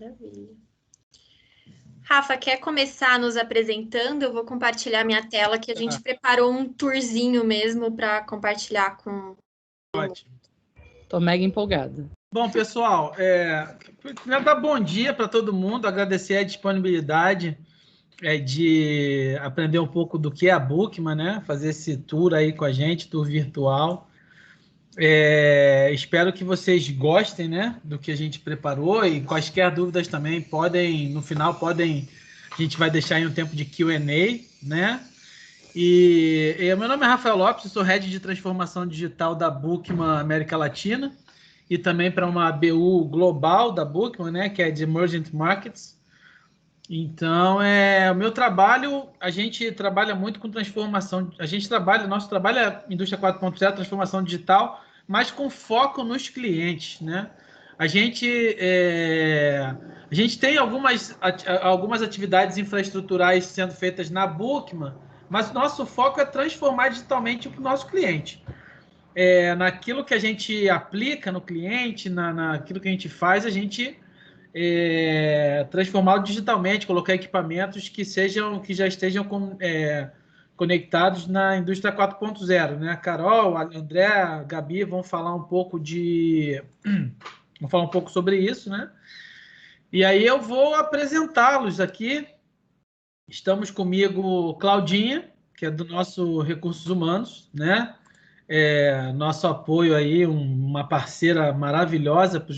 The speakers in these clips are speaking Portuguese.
Maravilha. Rafa, quer começar nos apresentando? Eu vou compartilhar minha tela, que a gente preparou um tourzinho mesmo para compartilhar com... Ótimo. Tô mega empolgada. Bom, pessoal, queria dar bom dia para todo mundo, agradecer a disponibilidade de aprender um pouco do que é a Bookman, né? Fazer esse tour aí com a gente, tour virtual. Espero que vocês gostem, né, do que a gente preparou, e quaisquer dúvidas também no final a gente vai deixar aí um tempo de Q&A, né? E meu nome é Rafael Lopes, sou Head de Transformação Digital da Bookman América Latina e também para uma BU global da Bookman, né, que é de Emerging Markets. Então, o meu trabalho, a gente trabalha muito com transformação, nosso trabalho é Indústria 4.0, transformação digital, mas com foco nos clientes, né? A gente tem algumas atividades infraestruturais sendo feitas na Bookman, mas o nosso foco é transformar digitalmente o nosso cliente. Naquilo que a gente aplica no cliente, naquilo que a gente faz, a gente transformá-lo digitalmente, colocar equipamentos que já estejam conectados na indústria 4.0, né? A Carol, a André, a Gabi vão falar um pouco sobre isso, né? E aí eu vou apresentá-los aqui. Estamos comigo Claudinha, que é do nosso Recursos Humanos, né? Nosso apoio aí, uma parceira maravilhosa para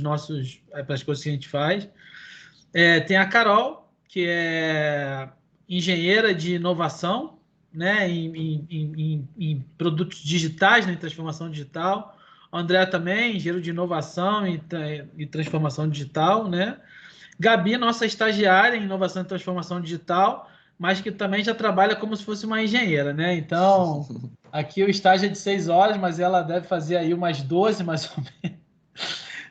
as coisas que a gente faz. Tem a Carol, que é engenheira de inovação, né, em produtos digitais, né, em transformação digital. O André também, engenheiro de inovação e transformação digital, né? Gabi, nossa estagiária em inovação e transformação digital, mas que também já trabalha como se fosse uma engenheira, né? Então, aqui o estágio é de 6 horas, mas ela deve fazer aí umas 12, mais ou menos.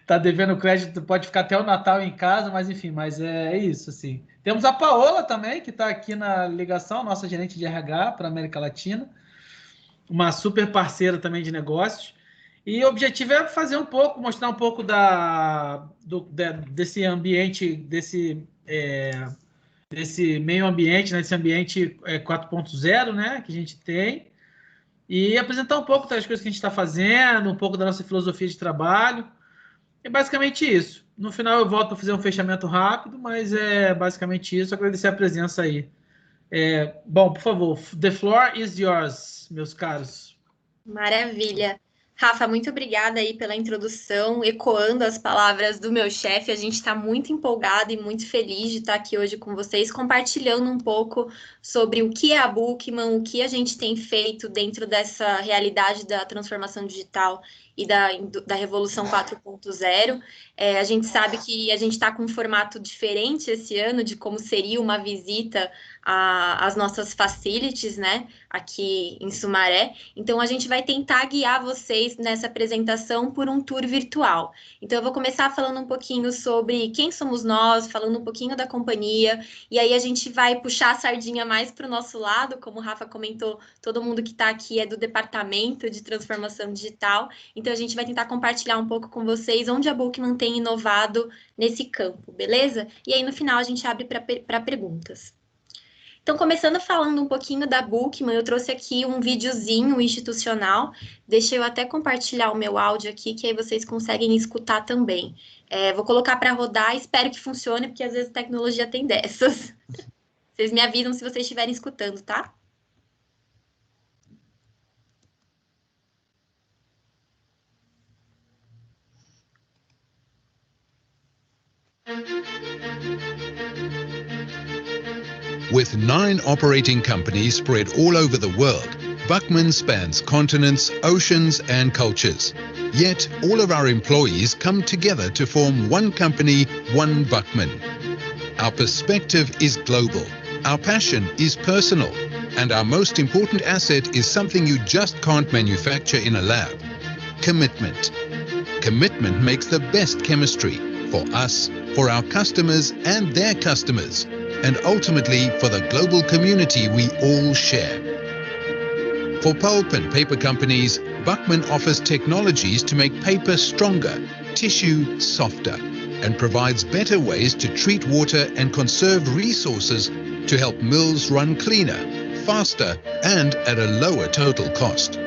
Tá devendo crédito, pode ficar até o Natal em casa, mas enfim, é isso, assim. Temos a Paola também, que está aqui na ligação, nossa gerente de RH para a América Latina, uma super parceira também de negócios. E o objetivo é mostrar um pouco desse ambiente, desse meio ambiente, né, desse ambiente 4.0, né, que a gente tem, e apresentar um pouco das coisas que a gente está fazendo, um pouco da nossa filosofia de trabalho. É basicamente isso. No final eu volto para fazer um fechamento rápido, mas é basicamente isso. Agradecer a presença aí. Bom, por favor, the floor is yours, meus caros. Maravilha. Rafa, muito obrigada aí pela introdução, ecoando as palavras do meu chefe. A gente está muito empolgado e muito feliz de estar aqui hoje com vocês, compartilhando um pouco sobre o que é a Bookman, o que a gente tem feito dentro dessa realidade da transformação digital e da Revolução 4.0. A gente sabe que a gente está com um formato diferente esse ano de como seria uma visita às nossas facilities, né, aqui em Sumaré. Então, a gente vai tentar guiar vocês nessa apresentação por um tour virtual. Então, eu vou começar falando um pouquinho sobre quem somos nós, falando um pouquinho da companhia, e aí a gente vai puxar a sardinha mais para o nosso lado, como o Rafa comentou, todo mundo que está aqui é do departamento de transformação digital. Então, a gente vai tentar compartilhar um pouco com vocês onde a Bookman tem inovado nesse campo, beleza? E aí, no final, a gente abre para perguntas. Então, começando falando um pouquinho da Bookman, eu trouxe aqui um videozinho institucional. Deixa eu até compartilhar o meu áudio aqui, que aí vocês conseguem escutar também. Vou colocar para rodar, espero que funcione, porque às vezes a tecnologia tem dessas. Vocês me avisam se vocês estiverem escutando, tá? With 9 operating companies spread all over the world, Buckman spans continents, oceans and cultures. Yet all of our employees come together to form one company, one Buckman. Our perspective is global, our passion is personal, and our most important asset is something you just can't manufacture in a lab: commitment. Commitment makes the best chemistry for us, for our customers and their customers, and ultimately for the global community we all share. For pulp and paper companies, Buckman offers technologies to make paper stronger, tissue softer, and provides better ways to treat water and conserve resources to help mills run cleaner, faster, and at a lower total cost.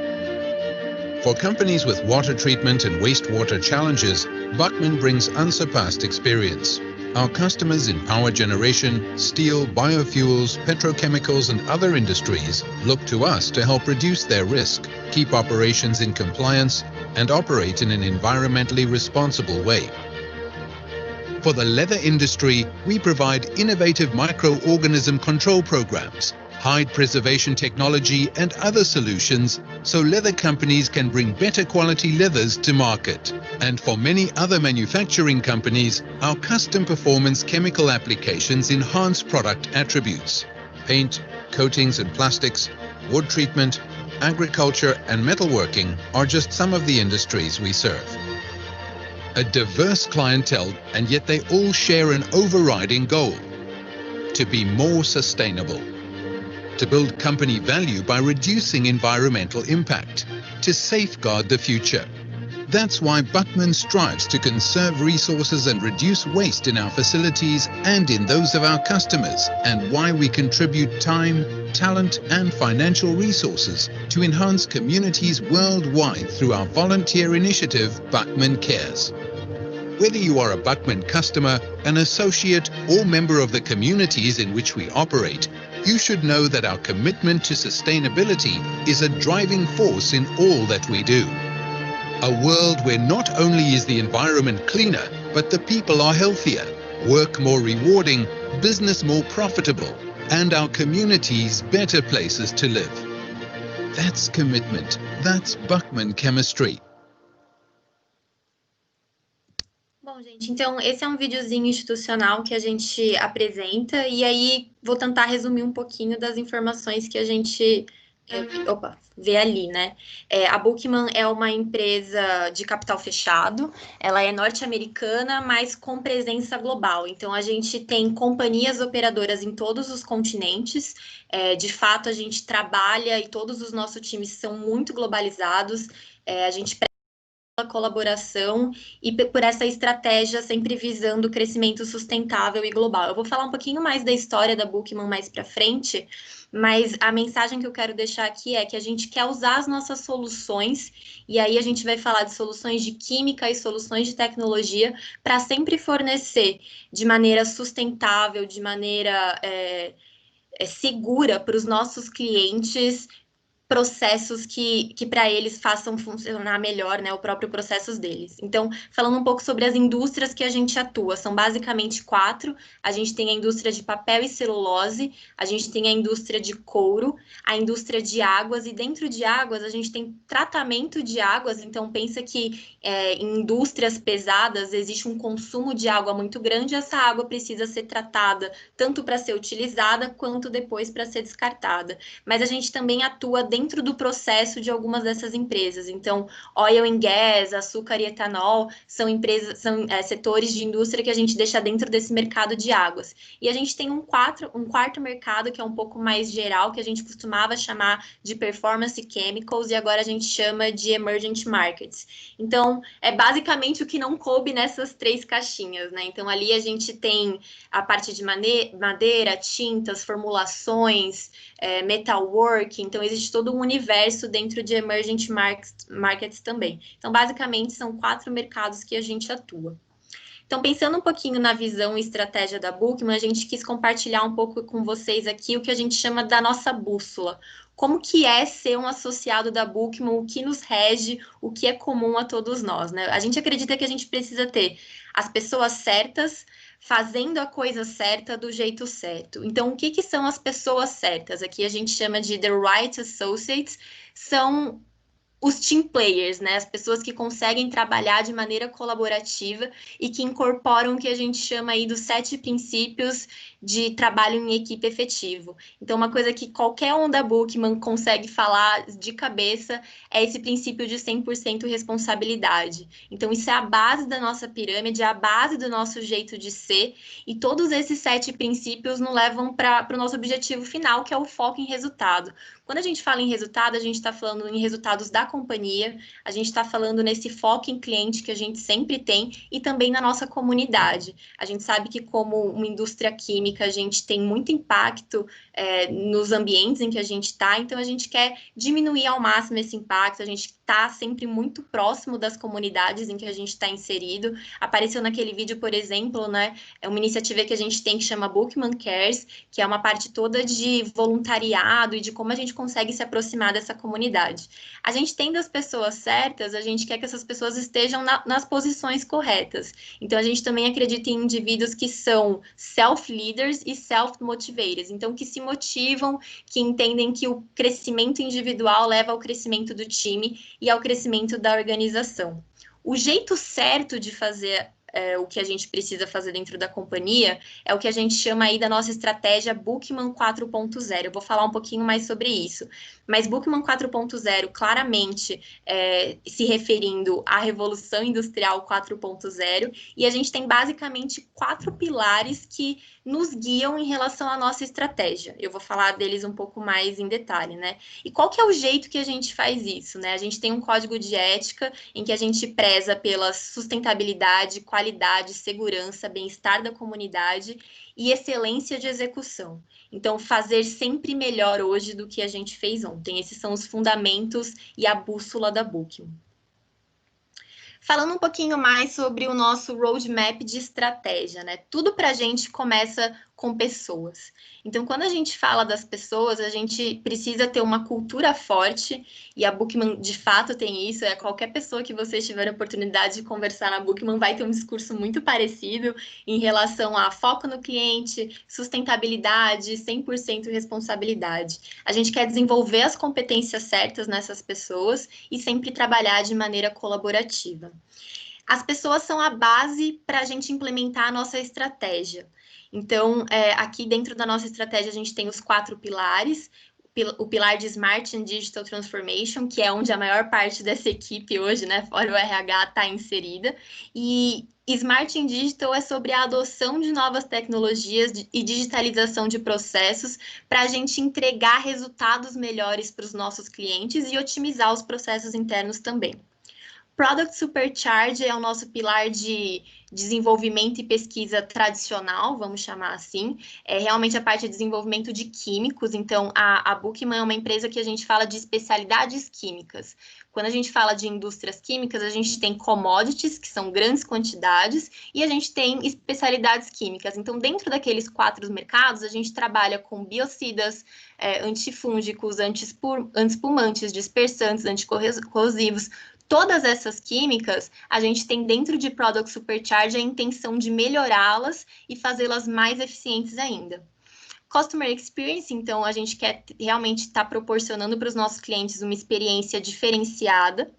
For companies with water treatment and wastewater challenges, Buckman brings unsurpassed experience. Our customers in power generation, steel, biofuels, petrochemicals, and other industries look to us to help reduce their risk, keep operations in compliance, and operate in an environmentally responsible way. For the leather industry, we provide innovative microorganism control programs, hide preservation technology, and other solutions so leather companies can bring better quality leathers to market. And for many other manufacturing companies, our custom performance chemical applications enhance product attributes. Paint, coatings and plastics, wood treatment, agriculture and metalworking are just some of the industries we serve. A diverse clientele, and yet they all share an overriding goal: to be more sustainable, to build company value by reducing environmental impact, to safeguard the future. That's why Buckman strives to conserve resources and reduce waste in our facilities and in those of our customers, and why we contribute time, talent, and financial resources to enhance communities worldwide through our volunteer initiative, Buckman Cares. Whether you are a Buckman customer, an associate, or member of the communities in which we operate, you should know that our commitment to sustainability is a driving force in all that we do. A world where not only is the environment cleaner, but the people are healthier, work more rewarding, business more profitable, and our communities better places to live. That's commitment. That's Buckman Chemistry. Bom, gente, então esse é um videozinho institucional que a gente apresenta e aí vou tentar resumir um pouquinho das informações que a gente vê ali, né? A Buckman é uma empresa de capital fechado, ela é norte-americana, mas com presença global. Então, a gente tem companhias operadoras em todos os continentes. De fato, a gente trabalha e todos os nossos times são muito globalizados. A gente pela colaboração e por essa estratégia sempre visando o crescimento sustentável e global. Eu vou falar um pouquinho mais da história da Buckman mais para frente, mas a mensagem que eu quero deixar aqui é que a gente quer usar as nossas soluções, e aí a gente vai falar de soluções de química e soluções de tecnologia, para sempre fornecer de maneira sustentável, de maneira segura para os nossos clientes, processos que para eles façam funcionar melhor, né, o próprio processos deles. Então, falando um pouco sobre as indústrias que a gente atua, são basicamente 4. A gente tem a indústria de papel e celulose, a gente tem a indústria de couro, a indústria de águas, e dentro de águas a gente tem tratamento de águas. Então, pensa que em indústrias pesadas existe um consumo de água muito grande, essa água precisa ser tratada tanto para ser utilizada, quanto depois para ser descartada. Mas a gente também atua dentro do processo de algumas dessas empresas. Então, oil and gas, açúcar e etanol são setores de indústria que a gente deixa dentro desse mercado de águas. E a gente tem um quarto mercado que é um pouco mais geral, que a gente costumava chamar de performance chemicals, e agora a gente chama de emerging markets. Então, é basicamente o que não coube nessas 3 caixinhas, né? Então, ali a gente tem a parte de madeira, tintas, formulações, metalwork. Então, existe todo um universo dentro de emerging markets também. Então, basicamente, são 4 mercados que a gente atua. Então, pensando um pouquinho na visão e estratégia da Buckman, a gente quis compartilhar um pouco com vocês aqui o que a gente chama da nossa bússola. Como que é ser um associado da Buckman, o que nos rege, o que é comum a todos nós, né? A gente acredita que a gente precisa ter as pessoas certas, fazendo a coisa certa do jeito certo. Então, o que são as pessoas certas? Aqui a gente chama de The Right Associates, são os team players, né? As pessoas que conseguem trabalhar de maneira colaborativa e que incorporam o que a gente chama aí dos 7 princípios de trabalho em equipe efetivo. Então, uma coisa que qualquer um da Buckman consegue falar de cabeça é esse princípio de 100% responsabilidade. Então, isso é a base da nossa pirâmide, é a base do nosso jeito de ser, e todos esses 7 princípios nos levam para o nosso objetivo final, que é o foco em resultado. Quando a gente fala em resultado, a gente está falando em resultados da companhia, a gente está falando nesse foco em cliente que a gente sempre tem e também na nossa comunidade. A gente sabe que como uma indústria química, a gente tem muito impacto nos ambientes em que a gente está, então a gente quer diminuir ao máximo esse impacto, a gente está sempre muito próximo das comunidades em que a gente está inserido. Apareceu naquele vídeo, por exemplo, né, é uma iniciativa que a gente tem que chama Bookman Cares, que é uma parte toda de voluntariado e de como a gente consegue se aproximar dessa comunidade. A gente tendo as pessoas certas, a gente quer que essas pessoas estejam nas posições corretas. Então, a gente também acredita em indivíduos que são self-leaders e self-motivators, então que se motivam, que entendem que o crescimento individual leva ao crescimento do time e ao crescimento da organização. O jeito certo de fazer o que a gente precisa fazer dentro da companhia é o que a gente chama aí da nossa estratégia Bookman 4.0. Eu vou falar um pouquinho mais sobre isso. Mas Bookman 4.0, claramente se referindo à Revolução Industrial 4.0, e a gente tem basicamente 4 pilares que nos guiam em relação à nossa estratégia. Eu vou falar deles um pouco mais em detalhe, né? E qual que é o jeito que a gente faz isso, né? A gente tem um código de ética em que a gente preza pela sustentabilidade, qualidade, segurança, bem-estar da comunidade e excelência de execução. Então, fazer sempre melhor hoje do que a gente fez ontem. Esses são os fundamentos e a bússola da Bookman. Falando um pouquinho mais sobre o nosso roadmap de estratégia, né? Tudo para a gente começa com pessoas. Então, quando a gente fala das pessoas, a gente precisa ter uma cultura forte, e a Bookman, de fato, tem isso. Qualquer pessoa que vocês tiverem a oportunidade de conversar na Bookman vai ter um discurso muito parecido em relação a foco no cliente, sustentabilidade, 100% responsabilidade. A gente quer desenvolver as competências certas nessas pessoas e sempre trabalhar de maneira colaborativa. As pessoas são a base para a gente implementar a nossa estratégia. Então, aqui dentro da nossa estratégia, a gente tem os 4 pilares. O pilar de Smart and Digital Transformation, que é onde a maior parte dessa equipe hoje, né, fora o RH, está inserida. E Smart and Digital é sobre a adoção de novas tecnologias e digitalização de processos para a gente entregar resultados melhores para os nossos clientes e otimizar os processos internos também. Product Supercharge é o nosso pilar de desenvolvimento e pesquisa tradicional, vamos chamar assim. É realmente a parte de desenvolvimento de químicos. Então, a Bookman é uma empresa que a gente fala de especialidades químicas. Quando a gente fala de indústrias químicas, a gente tem commodities, que são grandes quantidades, e a gente tem especialidades químicas. Então, dentro daqueles 4 mercados, a gente trabalha com biocidas, antifúngicos, antiespumantes, dispersantes, anticorrosivos. Todas essas químicas, a gente tem dentro de Product Supercharge a intenção de melhorá-las e fazê-las mais eficientes ainda. Customer Experience, então, a gente quer realmente estar proporcionando para os nossos clientes uma experiência diferenciada.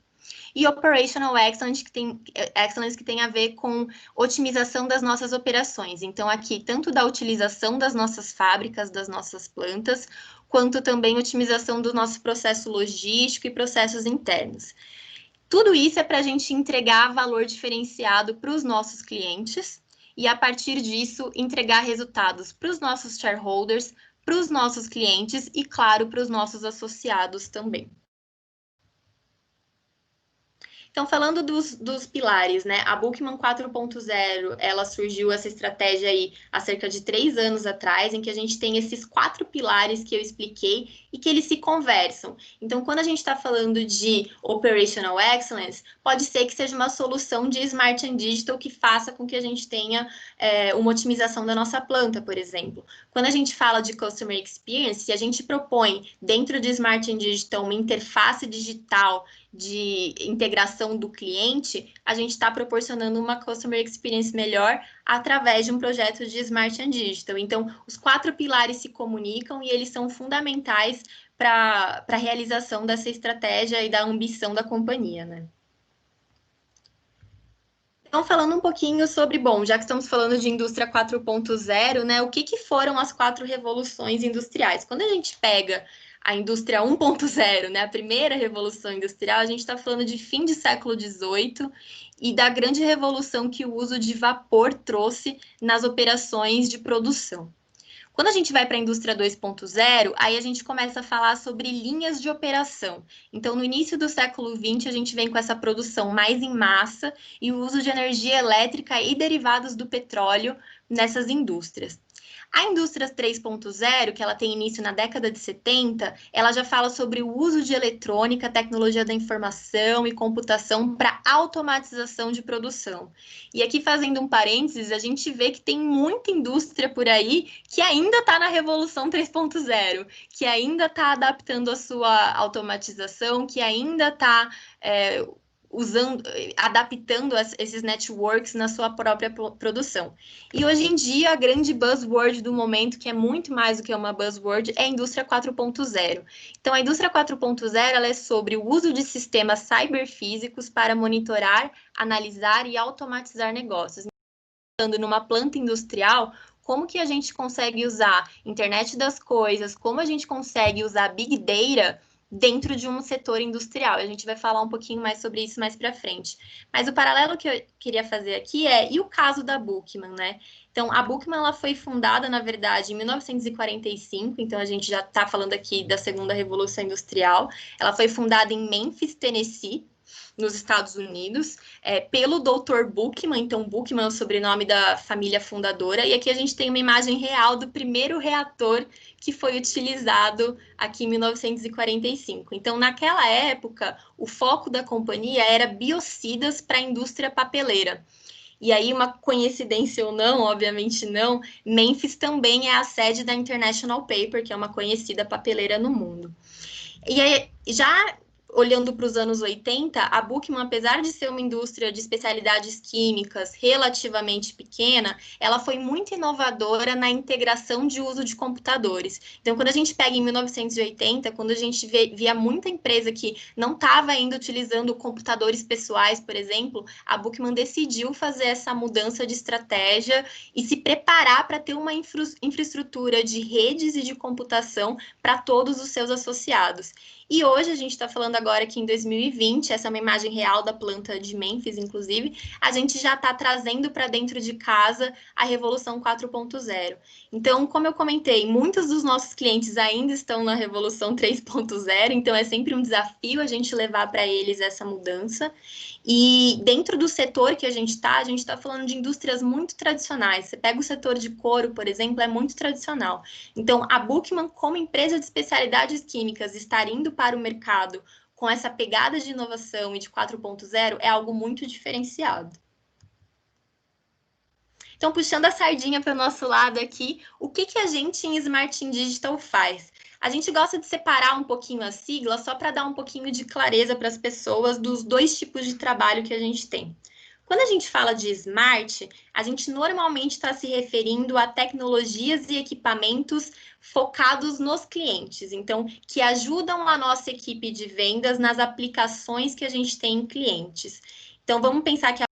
E Operational Excellence, que tem a ver com otimização das nossas operações. Então, aqui, tanto da utilização das nossas fábricas, das nossas plantas, quanto também otimização do nosso processo logístico e processos internos. Tudo isso é para a gente entregar valor diferenciado para os nossos clientes e, a partir disso, entregar resultados para os nossos shareholders, para os nossos clientes e, claro, para os nossos associados também. Então, falando dos pilares, né? A Bookman 4.0, ela surgiu essa estratégia aí há cerca de 3 anos atrás, em que a gente tem esses 4 pilares que eu expliquei e que eles se conversam. Então, quando a gente está falando de Operational Excellence, pode ser que seja uma solução de Smart and Digital que faça com que a gente tenha uma otimização da nossa planta, por exemplo. Quando a gente fala de Customer Experience, se a gente propõe dentro de Smart and Digital uma interface digital de integração do cliente, a gente está proporcionando uma Customer Experience melhor através de um projeto de Smart and Digital. Então, os 4 pilares se comunicam e eles são fundamentais para a realização dessa estratégia e da ambição da companhia, né? Então, falando um pouquinho sobre, já que estamos falando de indústria 4.0, né, o que foram as 4 revoluções industriais? Quando a gente pega a indústria 1.0, né, a primeira revolução industrial, a gente está falando de fim de século XVIII e da grande revolução que o uso de vapor trouxe nas operações de produção. Quando a gente vai para a indústria 2.0, aí a gente começa a falar sobre linhas de operação. Então, no início do século XX, a gente vem com essa produção mais em massa e o uso de energia elétrica e derivados do petróleo nessas indústrias. A indústria 3.0, que ela tem início na década de 70, ela já fala sobre o uso de eletrônica, tecnologia da informação e computação para automatização de produção. E aqui, fazendo um parênteses, a gente vê que tem muita indústria por aí que ainda está na Revolução 3.0, que ainda está adaptando a sua automatização, que ainda está adaptando esses networks na sua própria produção. E hoje em dia, a grande buzzword do momento, que é muito mais do que uma buzzword, é a indústria 4.0. Então, a indústria 4.0 ela é sobre o uso de sistemas cyberfísicos para monitorar, analisar e automatizar negócios. Pensando numa planta industrial, como que a gente consegue usar internet das coisas, como a gente consegue usar Big Data dentro de um setor industrial. A gente vai falar um pouquinho mais sobre isso mais para frente. Mas o paralelo que eu queria fazer aqui e o caso da Buchmann, né? Então, a Buchmann ela foi fundada, na verdade, em 1945, então a gente já está falando aqui da segunda Revolução Industrial. Ela foi fundada em Memphis, Tennessee, nos Estados Unidos, pelo Dr. Buchmann. Então, Buchmann é o sobrenome da família fundadora, e aqui a gente tem uma imagem real do primeiro reator que foi utilizado aqui em 1945. Então, naquela época, o foco da companhia era biocidas para a indústria papeleira. E aí, uma coincidência ou não, obviamente não, Memphis também é a sede da International Paper, que é uma conhecida papeleira no mundo. E aí, já olhando para os anos 80, a Buchmann, apesar de ser uma indústria de especialidades químicas relativamente pequena, ela foi muito inovadora na integração de uso de computadores. Então, quando a gente pega em 1980, quando a gente via muita empresa que não estava ainda utilizando computadores pessoais, por exemplo, a Buchmann decidiu fazer essa mudança de estratégia e se preparar para ter uma infraestrutura de redes e de computação para todos os seus associados. E hoje, a gente está falando agora que em 2020, essa é uma imagem real da planta de Memphis, inclusive, a gente já está trazendo para dentro de casa a Revolução 4.0. Então, como eu comentei, muitos dos nossos clientes ainda estão na Revolução 3.0, então é sempre um desafio a gente levar para eles essa mudança. E dentro do setor que a gente está falando de indústrias muito tradicionais. Você pega o setor de couro, por exemplo, é muito tradicional. Então, a Buchmann, como empresa de especialidades químicas, estar indo para o mercado com essa pegada de inovação e de 4.0 é algo muito diferenciado. Então, puxando a sardinha para o nosso lado aqui, o que a gente em Smart Digital faz? A gente gosta de separar um pouquinho a sigla só para dar um pouquinho de clareza para as pessoas dos dois tipos de trabalho que a gente tem. Quando a gente fala de smart, a gente normalmente está se referindo a tecnologias e equipamentos focados nos clientes, então, que ajudam a nossa equipe de vendas nas aplicações que a gente tem em clientes. Então, vamos pensar que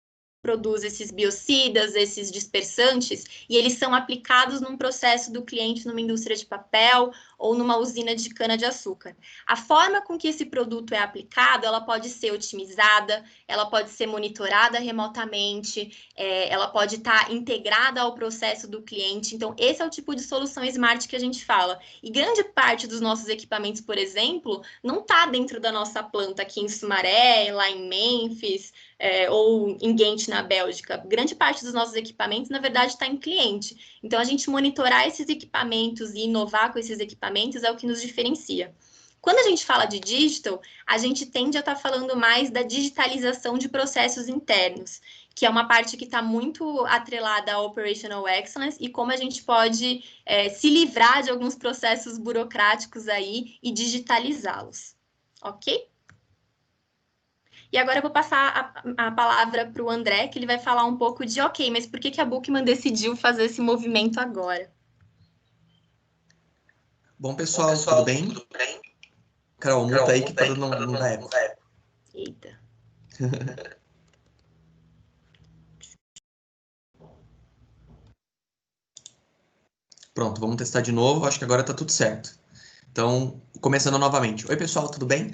produz esses biocidas, esses dispersantes, e eles são aplicados num processo do cliente numa indústria de papel ou numa usina de cana-de-açúcar. A forma com que esse produto é aplicado, ela pode ser otimizada, ela pode ser monitorada remotamente, ela pode estar integrada ao processo do cliente. Então, esse é o tipo de solução smart que a gente fala. E grande parte dos nossos equipamentos, por exemplo, não está dentro da nossa planta aqui em Sumaré, lá em Memphis, ou em Ghent, na Bélgica. Grande parte dos nossos equipamentos, na verdade, está em cliente. Então, a gente monitorar esses equipamentos e inovar com esses equipamentos é o que nos diferencia. Quando a gente fala de digital, a gente tende a estar falando mais da digitalização de processos internos, que é uma parte que está muito atrelada à Operational Excellence e como a gente pode se livrar de alguns processos burocráticos aí e digitalizá-los. Ok? E agora eu vou passar a palavra para o André, que ele vai falar um pouco de, ok, mas por que a Buchmann decidiu fazer esse movimento agora? Bom, pessoal, tudo bem? Carol, muta aí que para não dar eco. Eita. Pronto, vamos testar de novo, acho que agora tá tudo certo. Então, começando novamente. Oi, pessoal, tudo bem?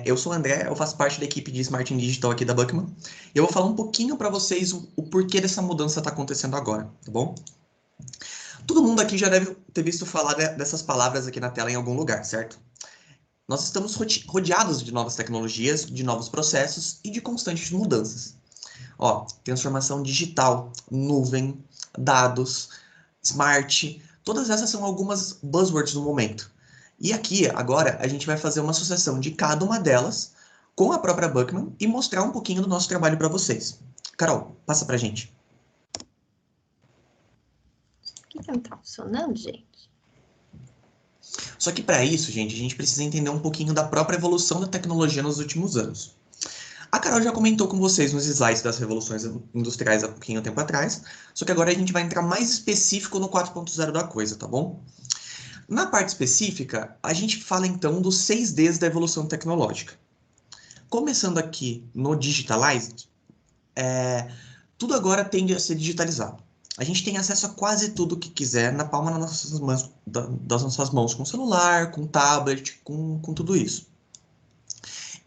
Eu sou o André, eu faço parte da equipe de Smart Digital aqui da Buchmann. E eu vou falar um pouquinho para vocês o porquê dessa mudança está acontecendo agora, tá bom? Todo mundo aqui já deve ter visto falar dessas palavras aqui na tela em algum lugar, certo? Nós estamos rodeados de novas tecnologias, de novos processos e de constantes mudanças. Ó, transformação digital, nuvem, dados, smart, todas essas são algumas buzzwords do momento. E aqui, agora, a gente vai fazer uma associação de cada uma delas com a própria Buckman e mostrar um pouquinho do nosso trabalho para vocês. Carol, passa pra gente. Por que não tá funcionando, gente? Só que para isso, gente, a gente precisa entender um pouquinho da própria evolução da tecnologia nos últimos anos. A Carol já comentou com vocês nos slides das revoluções industriais há pouquinho tempo atrás, só que agora a gente vai entrar mais específico no 4.0 da coisa, tá bom? Na parte específica, a gente fala então dos 6Ds da evolução tecnológica. Começando aqui no Digitalized, tudo agora tende a ser digitalizado. A gente tem acesso a quase tudo que quiser na palma das nossas mãos, com celular, com tablet, com tudo isso.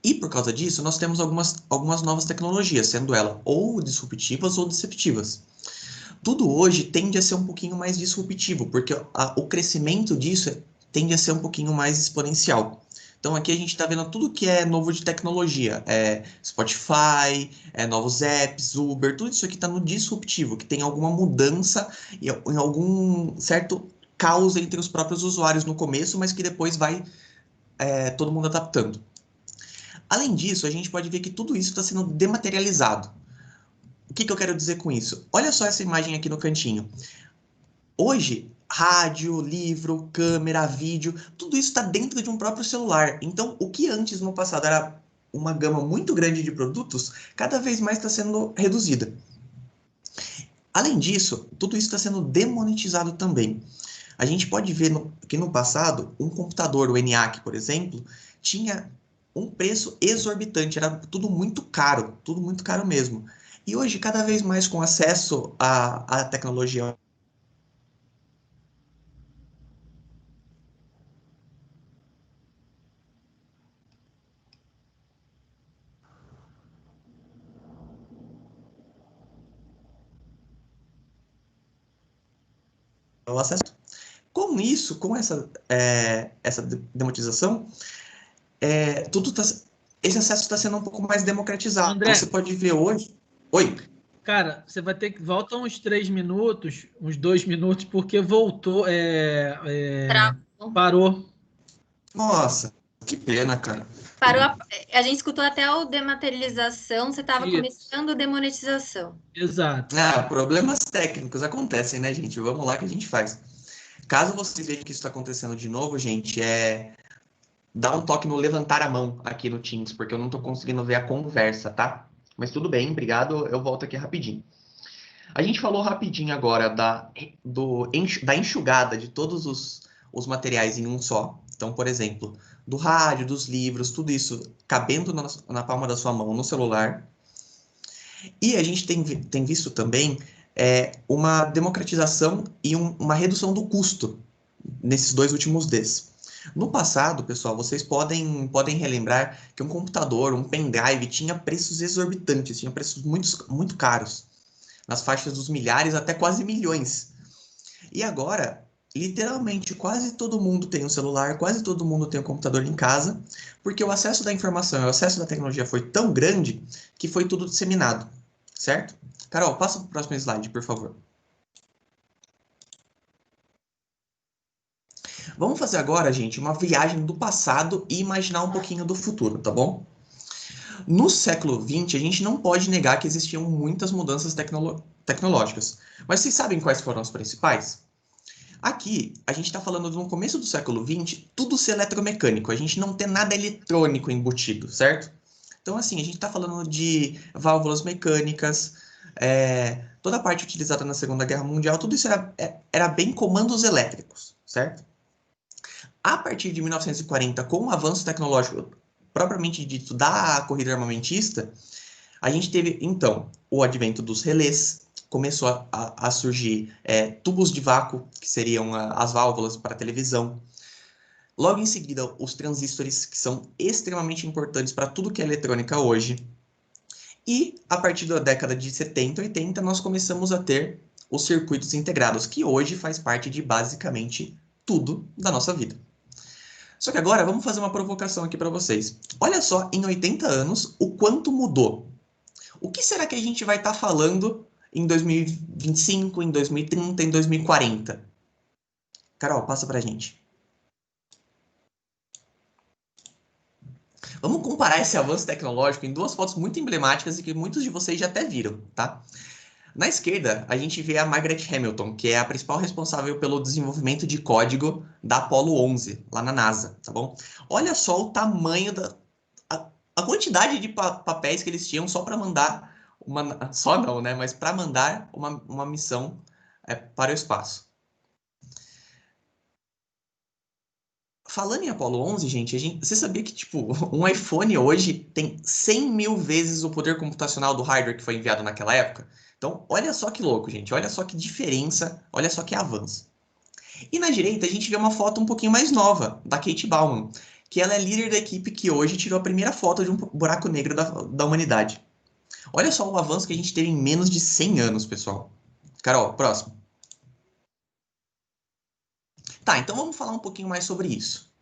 E por causa disso, nós temos algumas novas tecnologias, sendo elas ou disruptivas ou deceptivas. Tudo hoje tende a ser um pouquinho mais disruptivo, porque o crescimento disso tende a ser um pouquinho mais exponencial. Então aqui a gente está vendo tudo que é novo de tecnologia, Spotify, novos apps, Uber, tudo isso aqui está no disruptivo, que tem alguma mudança e em algum certo caos entre os próprios usuários no começo, mas que depois vai todo mundo adaptando. Além disso, a gente pode ver que tudo isso está sendo dematerializado. O que eu quero dizer com isso? Olha só essa imagem aqui no cantinho. Hoje, rádio, livro, câmera, vídeo, tudo isso está dentro de um próprio celular. Então, o que antes no passado era uma gama muito grande de produtos, cada vez mais está sendo reduzida. Além disso, tudo isso está sendo demonetizado também. A gente pode ver que no passado, um computador, o ENIAC, por exemplo, tinha um preço exorbitante, era tudo muito caro mesmo. E hoje, cada vez mais com acesso à tecnologia. O acesso. Com isso, com essa democratização, esse acesso está sendo um pouco mais democratizado. André, você pode ver hoje. Oi. Cara, você vai ter que volta uns 3 minutos, uns 2 minutos, porque voltou, parou. Nossa, que pena, cara. Parou a gente escutou até o dematerialização, você estava começando a demonetização. Exato. Problemas técnicos acontecem, né, gente? Vamos lá que a gente faz. Caso vocês vejam que isso está acontecendo de novo, gente, dá um toque no levantar a mão aqui no Teams, porque eu não estou conseguindo ver a conversa, tá? Mas tudo bem, obrigado, eu volto aqui rapidinho. A gente falou rapidinho agora da enxugada de todos os materiais em um só. Então, por exemplo, do rádio, dos livros, tudo isso cabendo na palma da sua mão no celular. E a gente tem visto também uma democratização e uma redução do custo nesses 2 últimos Ds. No passado, pessoal, vocês podem relembrar que um computador, um pendrive, tinha preços exorbitantes, tinha preços muito caros, nas faixas dos milhares até quase milhões. E agora, literalmente, quase todo mundo tem um celular, quase todo mundo tem um computador em casa, porque o acesso da informação e o acesso da tecnologia foi tão grande que foi tudo disseminado, certo? Carol, passa para o próximo slide, por favor. Vamos fazer agora, gente, uma viagem do passado e imaginar um pouquinho do futuro, tá bom? No século XX, a gente não pode negar que existiam muitas mudanças tecnológicas. Mas vocês sabem quais foram as principais? Aqui, a gente está falando no começo do século XX, tudo ser eletromecânico. A gente não tem nada eletrônico embutido, certo? Então, assim, a gente está falando de válvulas mecânicas, toda a parte utilizada na Segunda Guerra Mundial, tudo isso era bem comandos elétricos, certo? A partir de 1940, com o avanço tecnológico propriamente dito da corrida armamentista, a gente teve, então, o advento dos relés, começou a surgir tubos de vácuo, que seriam as válvulas para televisão. Logo em seguida, os transistores, que são extremamente importantes para tudo que é eletrônica hoje. E, a partir da década de 70 e 80, nós começamos a ter os circuitos integrados, que hoje faz parte de basicamente tudo da nossa vida. Só que agora vamos fazer uma provocação aqui para vocês. Olha só, em 80 anos, o quanto mudou. O que será que a gente vai estar falando em 2025, em 2030, em 2040? Carol, passa pra gente. Vamos comparar esse avanço tecnológico em duas fotos muito emblemáticas e que muitos de vocês já até viram, tá? Na esquerda, a gente vê a Margaret Hamilton, que é a principal responsável pelo desenvolvimento de código da Apollo 11, lá na NASA, tá bom? Olha só o tamanho a quantidade de papéis que eles tinham só para mandar só não, né? Mas para mandar uma missão para o espaço. Falando em Apollo 11, gente, você sabia que tipo, um iPhone hoje tem 100 mil vezes o poder computacional do hardware que foi enviado naquela época? Então, olha só que louco, gente. Olha só que diferença, olha só que avanço. E na direita, a gente vê uma foto um pouquinho mais nova, da Kate Bowman, que ela é líder da equipe que hoje tirou a primeira foto de um buraco negro da humanidade. Olha só o avanço que a gente teve em menos de 100 anos, pessoal. Carol, próximo. Tá, então vamos falar um pouquinho mais sobre isso.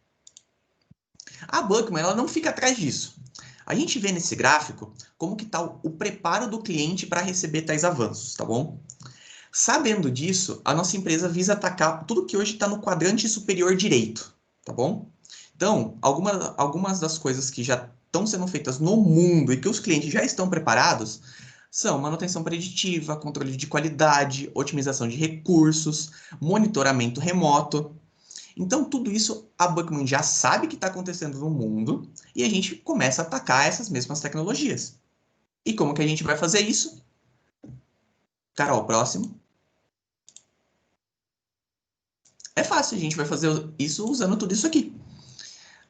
A Buckman, ela não fica atrás disso. A gente vê nesse gráfico como que está o preparo do cliente para receber tais avanços, tá bom? Sabendo disso, a nossa empresa visa atacar tudo que hoje está no quadrante superior direito, tá bom? Então, algumas das coisas que já estão sendo feitas no mundo e que os clientes já estão preparados são manutenção preditiva, controle de qualidade, otimização de recursos, monitoramento remoto. Então, tudo isso a Buckman já sabe que está acontecendo no mundo e a gente começa a atacar essas mesmas tecnologias. E como que a gente vai fazer isso? Carol, próximo. É fácil, a gente vai fazer isso usando tudo isso aqui.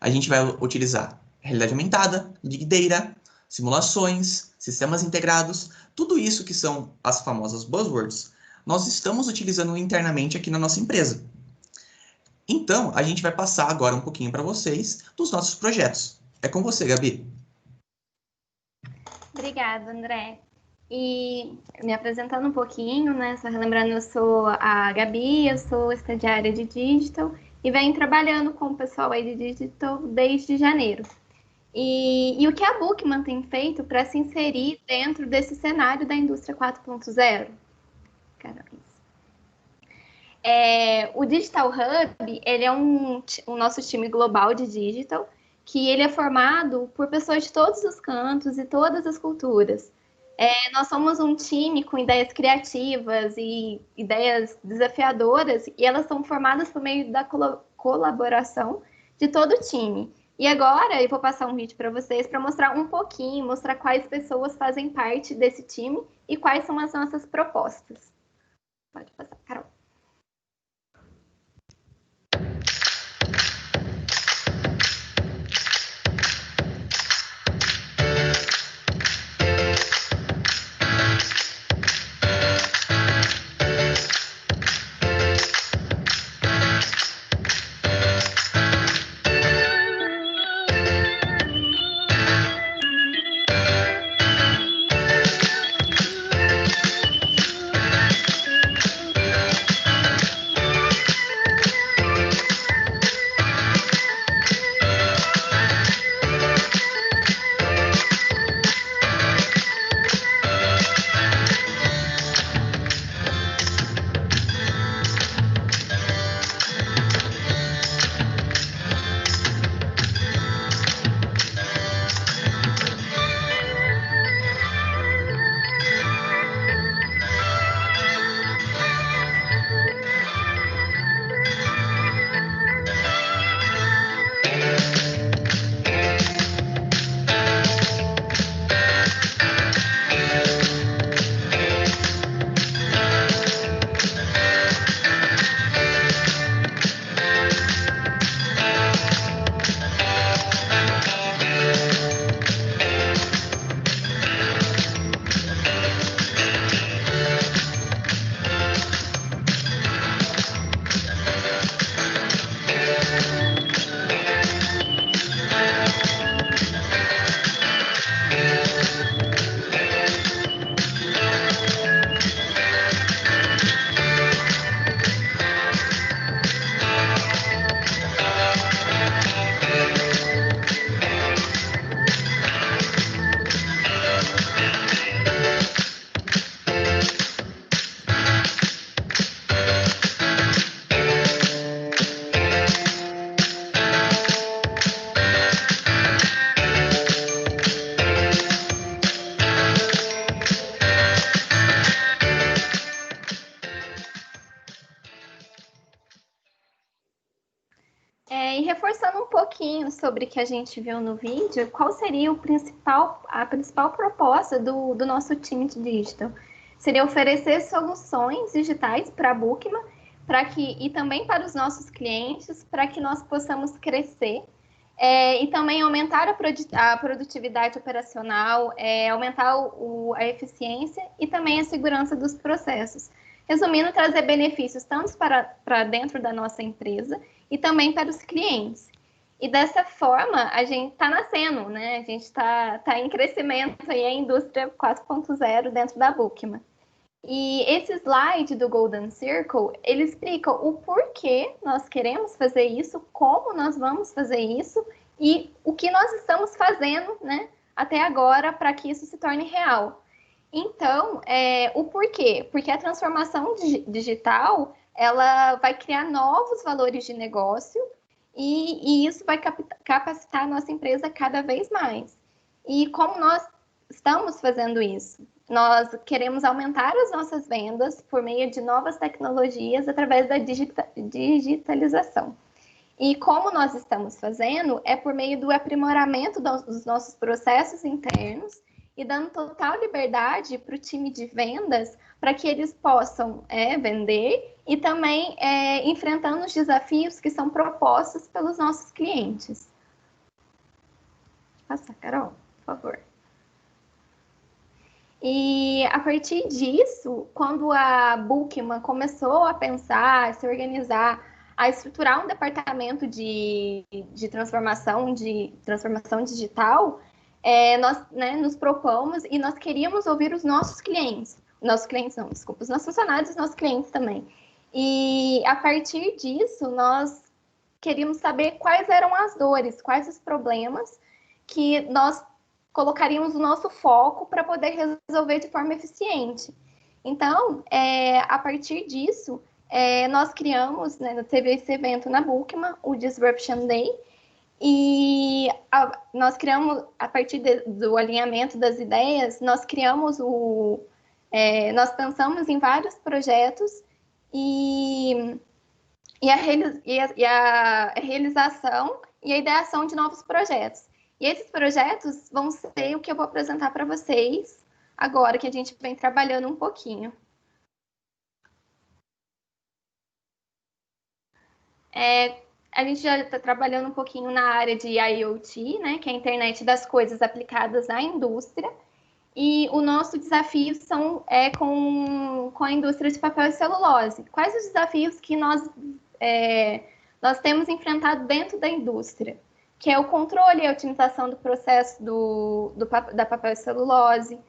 A gente vai utilizar realidade aumentada, Big Data, simulações, sistemas integrados, tudo isso que são as famosas buzzwords, nós estamos utilizando internamente aqui na nossa empresa. Então, a gente vai passar agora um pouquinho para vocês dos nossos projetos. É com você, Gabi. Obrigada, André. E me apresentando um pouquinho, né? Só relembrando, eu sou a Gabi, eu sou estagiária de Digital e venho trabalhando com o pessoal aí de Digital desde janeiro. E o que a Buckman tem feito para se inserir dentro desse cenário da indústria 4.0? O Digital Hub, ele é o nosso time global de Digital, que ele é formado por pessoas de todos os cantos e todas as culturas. Nós somos um time com ideias criativas e ideias desafiadoras, e elas são formadas por meio da colaboração de todo o time. E agora eu vou passar um vídeo para vocês para mostrar um pouquinho, mostrar quais pessoas fazem parte desse time e quais são as nossas propostas. Pode passar, Carol. pouquinho sobre o que a gente viu no vídeo, qual seria a principal proposta do nosso time de digital? Seria oferecer soluções digitais para a Bookman e também para os nossos clientes, para que nós possamos crescer e também aumentar a produtividade operacional, aumentar a eficiência e também a segurança dos processos. Resumindo, trazer benefícios tanto para dentro da nossa empresa e também para os clientes. E dessa forma, a gente está nascendo, né? A gente está em crescimento aí, a indústria 4.0 dentro da Bookman. E esse slide do Golden Circle, ele explica o porquê nós queremos fazer isso, como nós vamos fazer isso e o que nós estamos fazendo, né, até agora para que isso se torne real. Então, o porquê? Porque a transformação digital, ela vai criar novos valores de negócio e isso vai capacitar a nossa empresa cada vez mais. E como nós estamos fazendo isso? Nós queremos aumentar as nossas vendas por meio de novas tecnologias através da digitalização. E como nós estamos fazendo é por meio do aprimoramento dos nossos processos internos e dando total liberdade para o time de vendas para que eles possam vender e também enfrentando os desafios que são propostos pelos nossos clientes. Passa, Carol, por favor. E a partir disso, quando a Bookman começou a pensar, a se organizar, a estruturar um departamento de transformação digital, nós nos propomos e nós queríamos ouvir os nossos clientes. Os nossos funcionários e os nossos clientes também. E a partir disso, nós queríamos saber quais eram as dores, quais os problemas que nós colocaríamos o nosso foco para poder resolver de forma eficiente. Então, a partir disso, nós criamos, teve esse evento na Bookman, o Disruption Day, e nós criamos, a partir do alinhamento das ideias, nós criamos nós pensamos em vários projetos e a realização e a ideação de novos projetos. E esses projetos vão ser o que eu vou apresentar para vocês agora, que a gente vem trabalhando um pouquinho. A gente já está trabalhando um pouquinho na área de IoT, né, que é a internet das coisas aplicadas à indústria. E o nosso desafio com a indústria de papel e celulose. Quais os desafios que nós temos enfrentado dentro da indústria? Que é o controle e a otimização do processo da papel e celulose,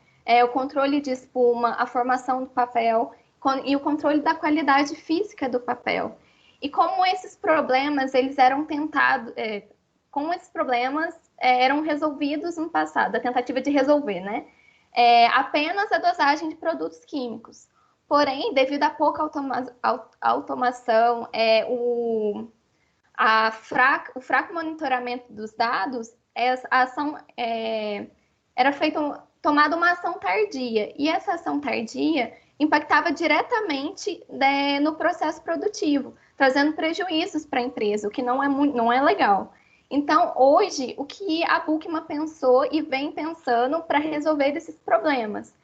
o controle de espuma, a formação do papel e o controle da qualidade física do papel. E como esses problemas, eles eram tentados, como esses problemas eram resolvidos no passado, a tentativa de resolver, né? Apenas a dosagem de produtos químicos. Porém, devido à pouca automação, o fraco monitoramento dos dados, era tomada uma ação tardia, e essa ação tardia impactava diretamente no processo produtivo, trazendo prejuízos para a empresa, o que não é legal. Então, hoje, o que a Bookman pensou e vem pensando para resolver esses problemas?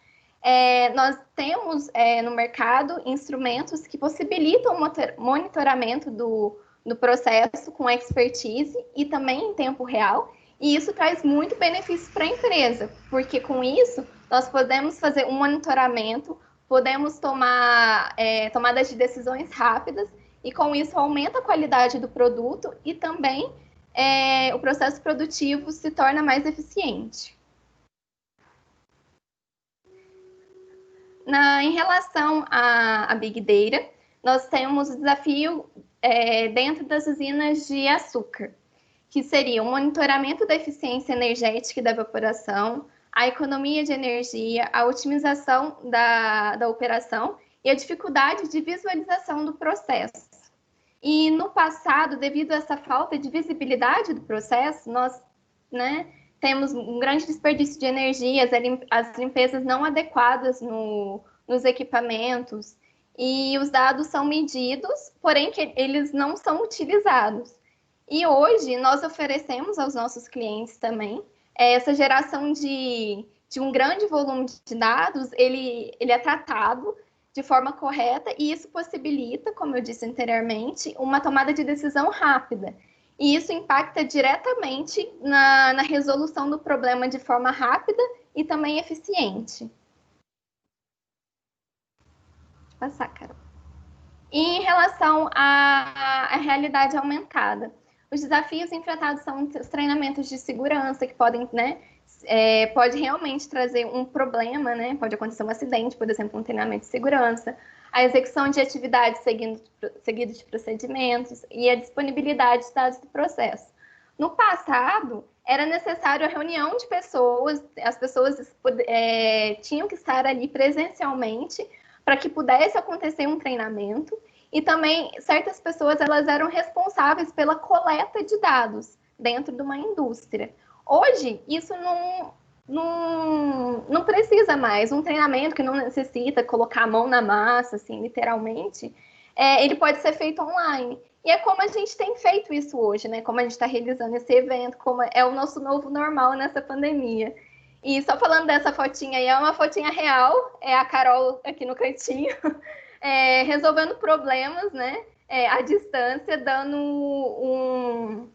Nós temos no mercado instrumentos que possibilitam o monitoramento do processo com expertise e também em tempo real, e isso traz muito benefício para a empresa, porque com isso nós podemos fazer um monitoramento, podemos tomar tomadas de decisões rápidas, e com isso aumenta a qualidade do produto e também o processo produtivo se torna mais eficiente. Em relação à Big Data, nós temos o desafio dentro das usinas de açúcar, que seria o monitoramento da eficiência energética e da evaporação, a economia de energia, a otimização da operação e a dificuldade de visualização do processo. E no passado, devido a essa falta de visibilidade do processo, nós temos um grande desperdício de energia, as limpezas não adequadas nos equipamentos, e os dados são medidos, porém que eles não são utilizados. E hoje nós oferecemos aos nossos clientes também essa geração de um grande volume de dados, ele é tratado de forma correta e isso possibilita, como eu disse anteriormente, uma tomada de decisão rápida. E isso impacta diretamente na resolução do problema de forma rápida e também eficiente. Vou passar, Carol. E em relação à realidade aumentada, os desafios enfrentados são os treinamentos de segurança, que podem, né, pode realmente trazer um problema, né? Pode acontecer um acidente, por exemplo, um treinamento de segurança, a execução de atividades seguido de procedimentos e a disponibilidade de dados do processo. No passado, era necessário a reunião de pessoas, as pessoas tinham que estar ali presencialmente para que pudesse acontecer um treinamento, e também certas pessoas elas eram responsáveis pela coleta de dados dentro de uma indústria. Hoje, isso não precisa mais. Um treinamento que não necessita colocar a mão na massa, assim, literalmente, ele pode ser feito online. E é como a gente tem feito isso hoje, né? Como a gente está realizando esse evento, como é o nosso novo normal nessa pandemia. E só falando dessa fotinha aí, é uma fotinha real, é a Carol aqui no cantinho, resolvendo problemas, né? À distância, dando um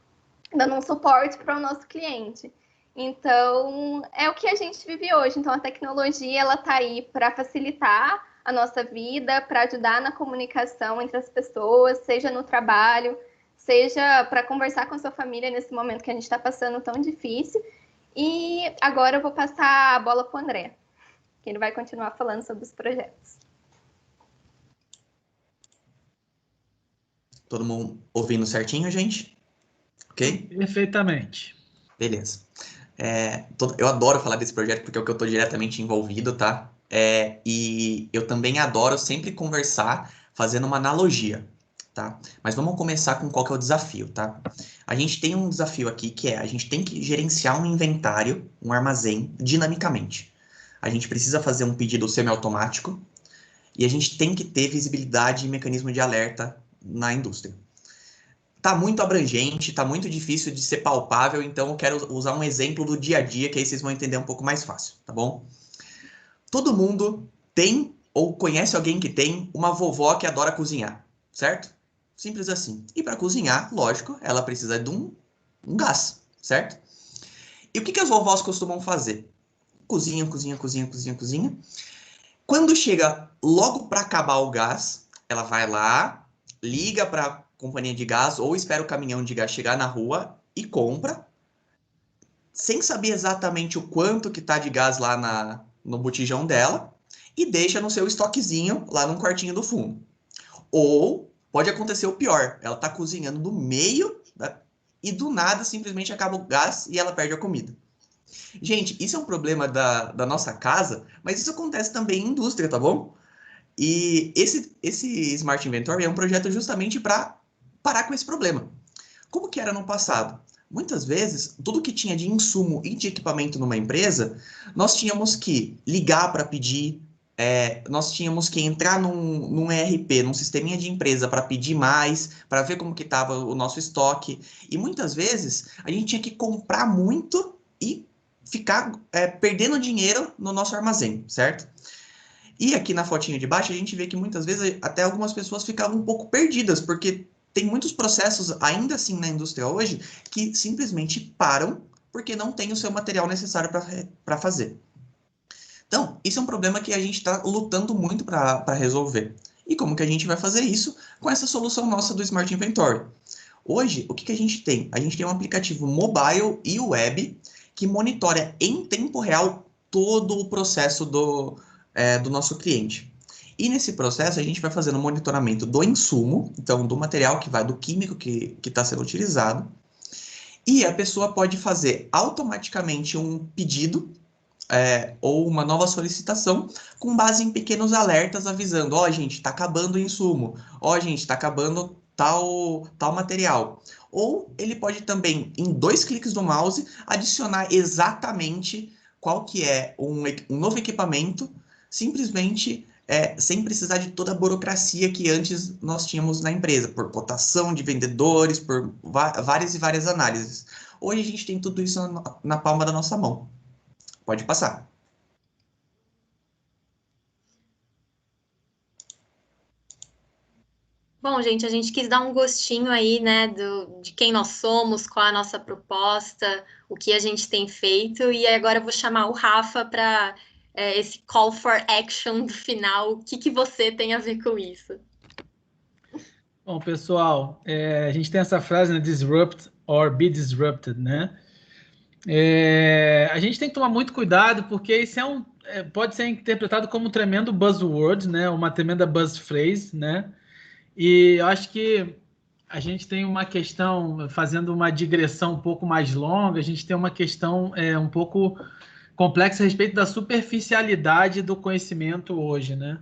suporte para o nosso cliente. Então, é o que a gente vive hoje. Então, a tecnologia, ela está aí para facilitar a nossa vida, para ajudar na comunicação entre as pessoas, seja no trabalho, seja para conversar com a sua família nesse momento que a gente está passando tão difícil. E agora eu vou passar a bola para o André, que ele vai continuar falando sobre os projetos. Todo mundo ouvindo certinho, gente? Ok? Perfeitamente. Beleza. Eu adoro falar desse projeto porque é o que eu estou diretamente envolvido, tá? E eu também adoro sempre conversar fazendo uma analogia, tá? Mas vamos começar com qual que é o desafio, tá? A gente tem um desafio aqui que a gente tem que gerenciar um inventário, um armazém, dinamicamente. A gente precisa fazer um pedido semiautomático e a gente tem que ter visibilidade e mecanismo de alerta na indústria. Tá muito abrangente, tá muito difícil de ser palpável, então eu quero usar um exemplo do dia a dia, que aí vocês vão entender um pouco mais fácil, tá bom? Todo mundo tem ou conhece alguém que tem uma vovó que adora cozinhar, certo? Simples assim. E para cozinhar, lógico, ela precisa de um gás, certo? E o que as vovós costumam fazer? Cozinha, cozinha, cozinha, cozinha, cozinha. Quando chega logo para acabar o gás, ela vai lá, liga para companhia de gás ou espera o caminhão de gás chegar na rua e compra, sem saber exatamente o quanto que tá de gás lá no botijão dela, e deixa no seu estoquezinho lá num quartinho do fundo. Ou pode acontecer o pior, ela tá cozinhando no meio e do nada simplesmente acaba o gás e ela perde a comida. Gente, isso é um problema da nossa casa, mas isso acontece também em indústria, tá bom? E esse Smart Inventory é um projeto justamente para parar com esse problema. Como que era no passado? Muitas vezes, tudo que tinha de insumo e de equipamento numa empresa, nós tínhamos que ligar para pedir, nós tínhamos que entrar num ERP, num sisteminha de empresa para pedir mais, para ver como que estava o nosso estoque. E muitas vezes, a gente tinha que comprar muito e ficar perdendo dinheiro no nosso armazém, certo? E aqui na fotinha de baixo, a gente vê que muitas vezes até algumas pessoas ficavam um pouco perdidas, porque tem muitos processos, ainda assim, na indústria hoje, que simplesmente param porque não tem o seu material necessário para fazer. Então, isso é um problema que a gente está lutando muito para resolver. E como que a gente vai fazer isso? Com essa solução nossa do Smart Inventory. Hoje, o que a gente tem? A gente tem um aplicativo mobile e web que monitora em tempo real todo o processo do nosso cliente. E nesse processo a gente vai fazendo monitoramento do insumo, então do material que vai, do químico que está sendo utilizado, e a pessoa pode fazer automaticamente um pedido ou uma nova solicitação com base em pequenos alertas avisando, gente, está acabando o insumo, gente, está acabando tal material. Ou ele pode também, em 2 cliques do mouse, adicionar exatamente qual que é um novo equipamento, simplesmente sem precisar de toda a burocracia que antes nós tínhamos na empresa, por cotação de vendedores, por várias e várias análises. Hoje a gente tem tudo isso na palma da nossa mão. Pode passar. Bom, gente, a gente quis dar um gostinho aí, né, de quem nós somos, qual a nossa proposta, o que a gente tem feito, e agora eu vou chamar o Rafa para esse call for action do final. O que você tem a ver com isso? Bom, pessoal, a gente tem essa frase, né, disrupt or be disrupted, né? A gente tem que tomar muito cuidado, porque isso pode ser interpretado como um tremendo buzzword, né, uma tremenda buzz phrase, né? E eu acho que a gente tem uma questão, fazendo uma digressão um pouco mais longa, a gente tem uma questão um pouco complexa a respeito da superficialidade do conhecimento hoje, né?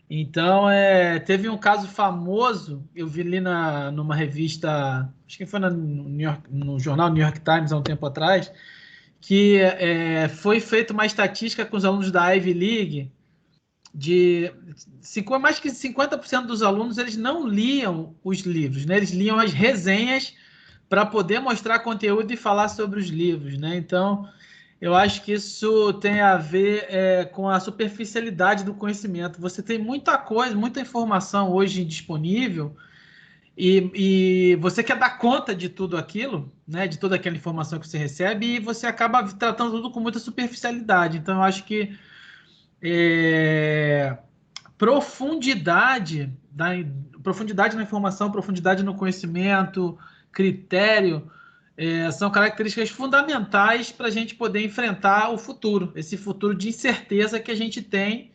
Então, teve um caso famoso, eu vi ali numa revista, acho que foi no jornal New York Times há um tempo atrás, que foi feita uma estatística com os alunos da Ivy League, mais que 50% dos alunos eles não liam os livros, né? Eles liam as resenhas para poder mostrar conteúdo e falar sobre os livros, né? Então, eu acho que isso tem a ver com a superficialidade do conhecimento. Você tem muita coisa, muita informação hoje disponível e você quer dar conta de tudo aquilo, né? De toda aquela informação que você recebe, e você acaba tratando tudo com muita superficialidade. Então, eu acho que profundidade na informação, profundidade no conhecimento, critério, são características fundamentais para a gente poder enfrentar o futuro, esse futuro de incerteza que a gente tem.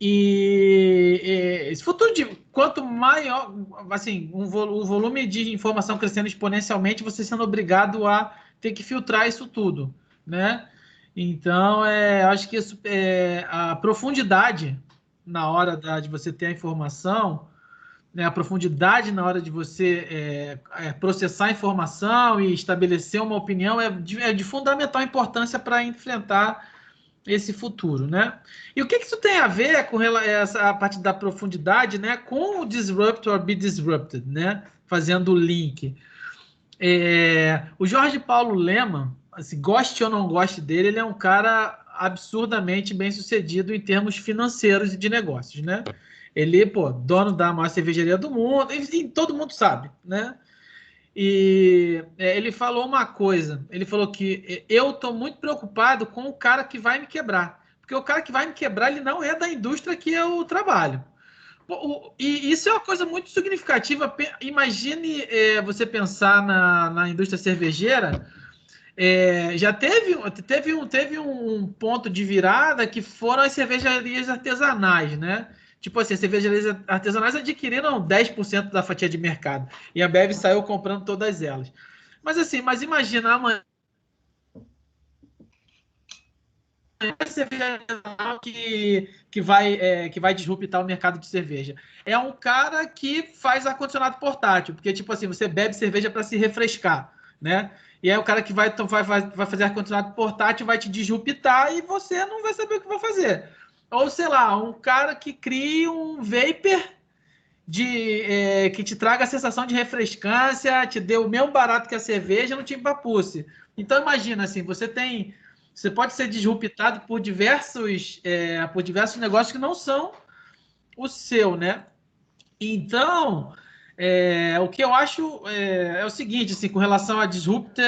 E esse futuro quanto maior, assim, o volume de informação crescendo exponencialmente, você sendo obrigado a ter que filtrar isso tudo, né? Então, acho que a profundidade na hora de você ter a informação, né, a profundidade na hora de você processar a informação e estabelecer uma opinião é de fundamental importância para enfrentar esse futuro, né? E o que isso tem a ver com essa parte da profundidade, né, com o disrupt or be disrupted, né? Fazendo o link. O Jorge Paulo Lemann, assim, goste ou não goste dele, ele é um cara absurdamente bem sucedido em termos financeiros e de negócios, né? Ele, dono da maior cervejaria do mundo, enfim, todo mundo sabe, né? E ele falou uma coisa, ele falou que eu estou muito preocupado com o cara que vai me quebrar, porque o cara que vai me quebrar, ele não é da indústria que eu trabalho. E isso é uma coisa muito significativa. Imagine você pensar na indústria cervejeira. Já teve um ponto de virada que foram as cervejarias artesanais, né? Tipo assim, as cervejarias artesanais adquiriram 10% da fatia de mercado e a Ambev saiu comprando todas elas. Mas assim, imagina amanhã a cervejaria artesanal que vai disruptar o mercado de cerveja. É um cara que faz ar-condicionado portátil, porque tipo assim, você bebe cerveja para se refrescar, né? E aí o cara que vai fazer ar-condicionado portátil vai te disruptar e você não vai saber o que vai fazer. Ou, sei lá, um cara que cria um vapor que te traga a sensação de refrescância, te dê o mesmo barato que a cerveja, não te empapuce. Então, imagina, assim, você pode ser disruptado por diversos negócios que não são o seu, né? Então, o que eu acho é o seguinte, assim, com relação a disrupt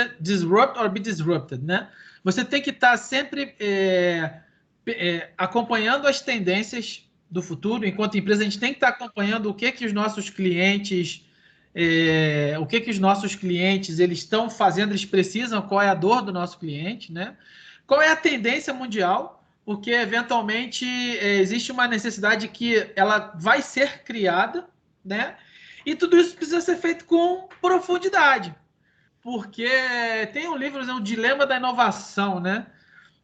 or be disrupted, né? Você tem que estar sempre acompanhando as tendências do futuro. Enquanto empresa, a gente tem que estar acompanhando o que os nossos clientes eles estão fazendo, eles precisam, qual é a dor do nosso cliente, né? Qual é a tendência mundial, porque eventualmente existe uma necessidade que ela vai ser criada, né? E tudo isso precisa ser feito com profundidade, porque tem um livro, O Dilema da Inovação, né?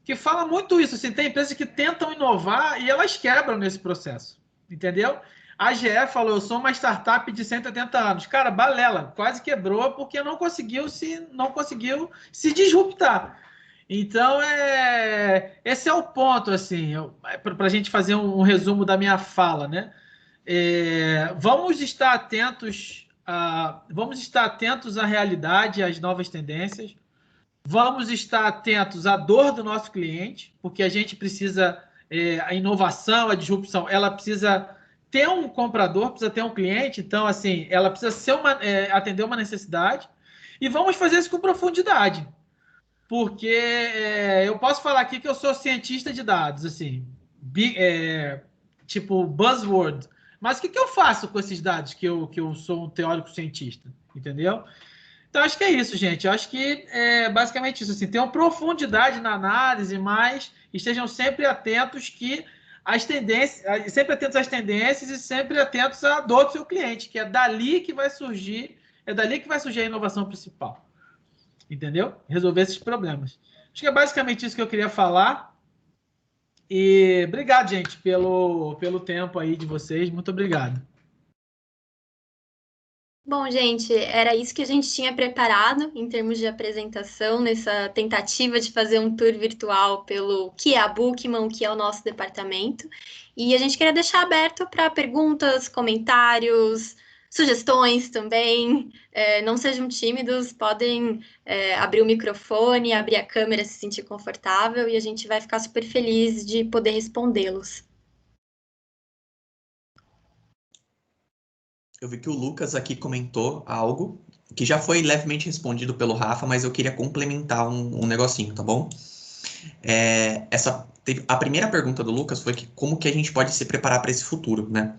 Que fala muito isso, assim, tem empresas que tentam inovar e elas quebram nesse processo, entendeu? A GE falou, eu sou uma startup de 180 anos. Cara, balela, quase quebrou porque não conseguiu se disruptar. Então, esse é o ponto, assim, para a gente fazer um resumo da minha fala, né? Vamos estar atentos à realidade, às novas tendências. Vamos estar atentos à dor do nosso cliente, porque a gente precisa, a inovação, a disrupção, ela precisa ter um comprador, precisa ter um cliente, então, assim, ela precisa atender uma necessidade, e vamos fazer isso com profundidade, porque eu posso falar aqui que eu sou cientista de dados, assim, tipo buzzword, mas o que eu faço com esses dados que eu sou um teórico cientista, entendeu? Então, acho que é isso, gente. Eu acho que é basicamente isso. Assim, tenham profundidade na análise, mas estejam sempre atentos que as tendências, sempre atentos às tendências e sempre atentos à dor do seu cliente, que é dali que vai surgir a inovação principal. Entendeu? Resolver esses problemas. Acho que é basicamente isso que eu queria falar. E obrigado, gente, pelo tempo aí de vocês. Muito obrigado. Bom, gente, era isso que a gente tinha preparado em termos de apresentação, nessa tentativa de fazer um tour virtual pelo que é a Bookman, o que é o nosso departamento. E a gente queria deixar aberto para perguntas, comentários, sugestões também. Não sejam tímidos, podem abrir o microfone, abrir a câmera, se sentir confortável, e a gente vai ficar super feliz de poder respondê-los. Eu vi que o Lucas aqui comentou algo que já foi levemente respondido pelo Rafa, mas eu queria complementar um negocinho, tá bom? A primeira pergunta do Lucas foi como que a gente pode se preparar para esse futuro, né?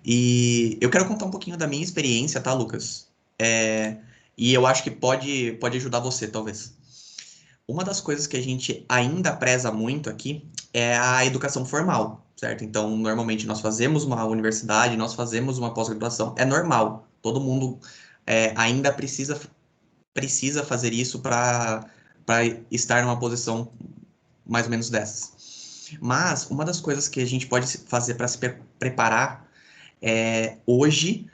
E eu quero contar um pouquinho da minha experiência, tá, Lucas? E eu acho que pode ajudar você, talvez. Uma das coisas que a gente ainda preza muito aqui é a educação formal, certo? Então, normalmente nós fazemos uma universidade, nós fazemos uma pós-graduação, é normal. Todo mundo ainda precisa fazer isso para estar numa posição mais ou menos dessas. Mas uma das coisas que a gente pode fazer para se preparar é, hoje,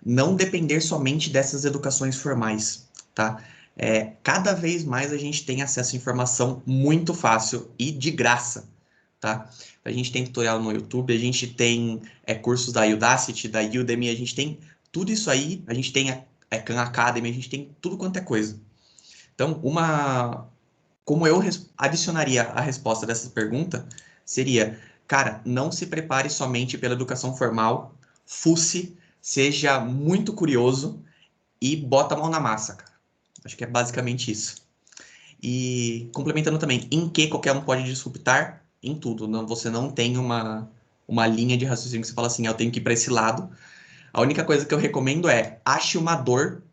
não depender somente dessas educações formais, tá? Cada vez mais a gente tem acesso à informação muito fácil e de graça, tá? A gente tem tutorial no YouTube, a gente tem cursos da Udacity, da Udemy, a gente tem tudo isso aí, a gente tem a Khan Academy, a gente tem tudo quanto é coisa. Então, como eu adicionaria a resposta dessa pergunta, seria, cara, não se prepare somente pela educação formal, fuce, seja muito curioso e bota a mão na massa, cara. Acho que é basicamente isso. E complementando também, em que qualquer um pode disruptar? Em tudo. Você não tem uma linha de raciocínio que você fala assim, eu tenho que ir para esse lado. A única coisa que eu recomendo é, ache uma dor,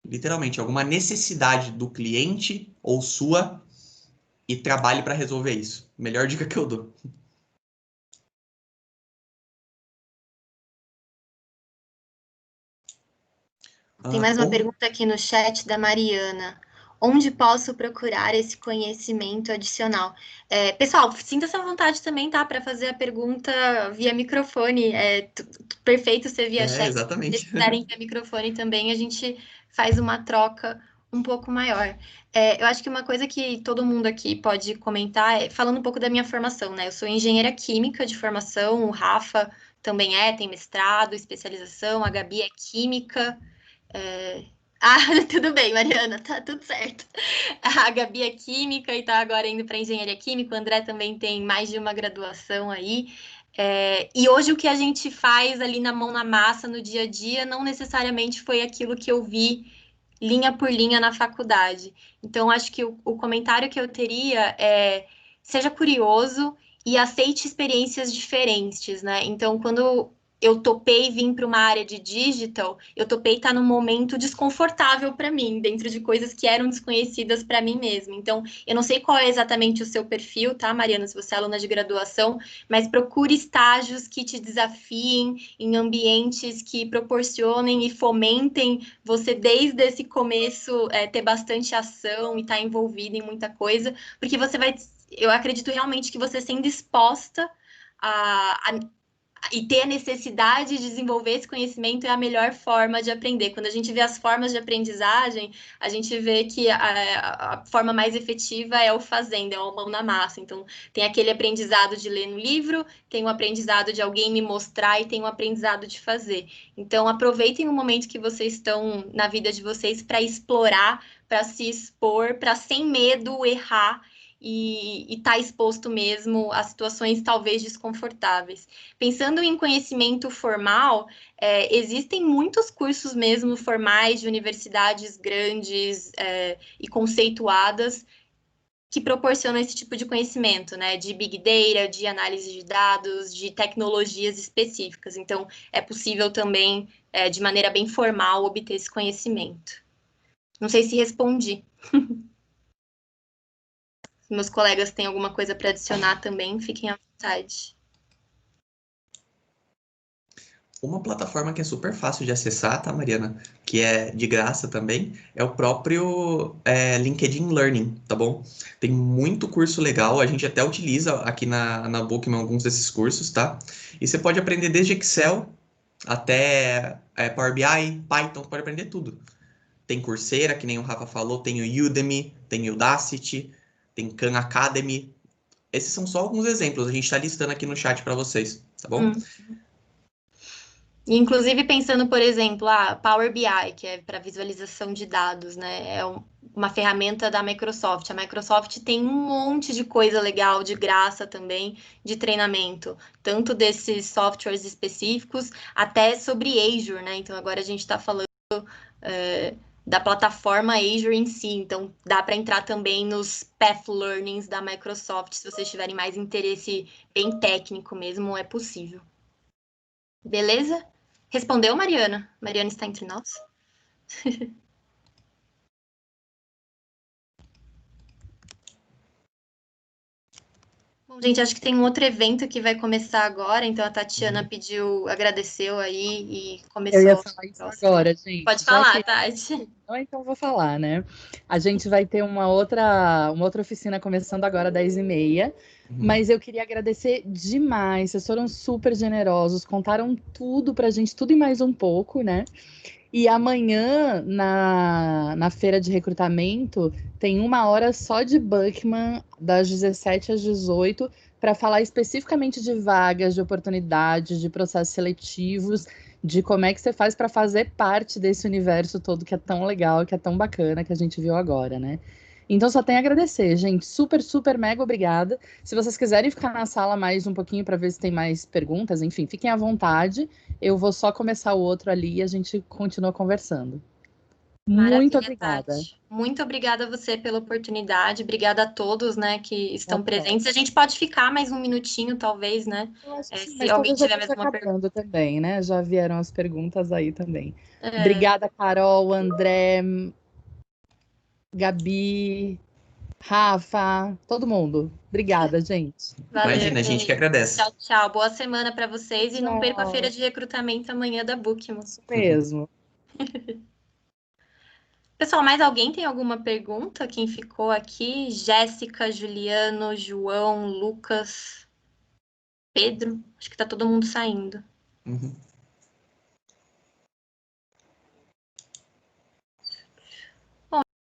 literalmente, alguma necessidade do cliente ou sua e trabalhe para resolver isso. Melhor dica que eu dou. Tem mais uma pergunta aqui no chat da Mariana. Onde posso procurar esse conhecimento adicional? Pessoal, sinta-se à vontade também, tá? Para fazer a pergunta via microfone. Perfeito ser via chat. Exatamente. Se quiserem via microfone também, a gente faz uma troca um pouco maior. Eu acho que uma coisa que todo mundo aqui pode comentar falando um pouco da minha formação, né? Eu sou engenheira química de formação, o Rafa também tem mestrado, especialização, a Gabi é química. Tudo bem, Mariana, tá tudo certo. A Gabi é química e tá agora indo para engenharia química. O André também tem mais de uma graduação aí. E hoje o que a gente faz ali na mão na massa, no dia a dia, não necessariamente foi aquilo que eu vi linha por linha na faculdade. Então, acho que o comentário que eu teria é: seja curioso e aceite experiências diferentes, né? Então, quando eu topei vir para uma área de digital, eu topei estar num momento desconfortável para mim, dentro de coisas que eram desconhecidas para mim mesma. Então, eu não sei qual é exatamente o seu perfil, tá, Mariana, se você é aluna de graduação, mas procure estágios que te desafiem, em ambientes que proporcionem e fomentem você, desde esse começo, ter bastante ação e estar envolvida em muita coisa, porque você vai... Eu acredito realmente que você sendo exposta a e ter a necessidade de desenvolver esse conhecimento é a melhor forma de aprender. Quando a gente vê as formas de aprendizagem, a gente vê que a forma mais efetiva é o fazendo, é o mão na massa. Então, tem aquele aprendizado de ler no livro, tem o aprendizado de alguém me mostrar e tem o aprendizado de fazer. Então, aproveitem o momento que vocês estão na vida de vocês para explorar, para se expor, para sem medo errar e estar exposto mesmo a situações talvez desconfortáveis. Pensando em conhecimento formal, existem muitos cursos mesmo formais de universidades grandes e conceituadas que proporcionam esse tipo de conhecimento, né? De Big Data, de análise de dados, de tecnologias específicas. Então, é possível também, de maneira bem formal, obter esse conhecimento. Não sei se respondi. Se meus colegas têm alguma coisa para adicionar também, fiquem à vontade. Uma plataforma que é super fácil de acessar, tá, Mariana? Que é de graça também, é o próprio LinkedIn Learning, tá bom? Tem muito curso legal, a gente até utiliza aqui na Bookman alguns desses cursos, tá? E você pode aprender desde Excel até Power BI, Python, pode aprender tudo. Tem Coursera, que nem o Rafa falou, tem o Udemy, tem o Udacity, tem Khan Academy. Esses são só alguns exemplos, a gente está listando aqui no chat para vocês, tá bom? Inclusive pensando, por exemplo, a Power BI, que é para visualização de dados, né? É uma ferramenta da Microsoft. A Microsoft tem um monte de coisa legal de graça também de treinamento, tanto desses softwares específicos até sobre Azure, né? Então agora a gente está falando da plataforma Azure em si, então dá para entrar também nos Path Learnings da Microsoft, se vocês tiverem mais interesse bem técnico mesmo, é possível. Beleza? Respondeu, Mariana? Mariana está entre nós? Bom, gente, acho que tem um outro evento que vai começar agora, então a Tatiana agradeceu aí e começou. Eu ia falar isso agora, gente. Pode falar, Tati. Então vou falar, né? A gente vai ter uma outra oficina começando agora às 10h30, mas eu queria agradecer demais, vocês foram super generosos, contaram tudo pra gente, tudo e mais um pouco, né? E amanhã, na feira de recrutamento, tem 1 hora só de Buckman, das 17 às 18, para falar especificamente de vagas, de oportunidades, de processos seletivos, de como é que você faz para fazer parte desse universo todo que é tão legal, que é tão bacana, que a gente viu agora, né? Então só tenho a agradecer, gente. Super, super, mega obrigada. Se vocês quiserem ficar na sala mais um pouquinho para ver se tem mais perguntas, enfim, fiquem à vontade. Eu vou só começar o outro ali e a gente continua conversando. Maravilha, muito obrigada. Tati. Muito obrigada a você pela oportunidade. Obrigada a todos, né, que estão presentes. A gente pode ficar mais um minutinho, talvez, né? Eu acho que sim, Se mas alguém talvez já tiver mais esteja uma pergunta. acabando também, né? Já vieram as perguntas aí também. Obrigada, Carol, André, Gabi, Rafa, todo mundo. Obrigada, gente. Valeu. Imagina, a gente que agradece. Tchau, tchau. Boa semana para vocês e não perca a feira de recrutamento amanhã da Bookman. Isso mesmo. Pessoal, mais alguém tem alguma pergunta? Quem ficou aqui? Jéssica, Juliano, João, Lucas, Pedro. Acho que tá todo mundo saindo.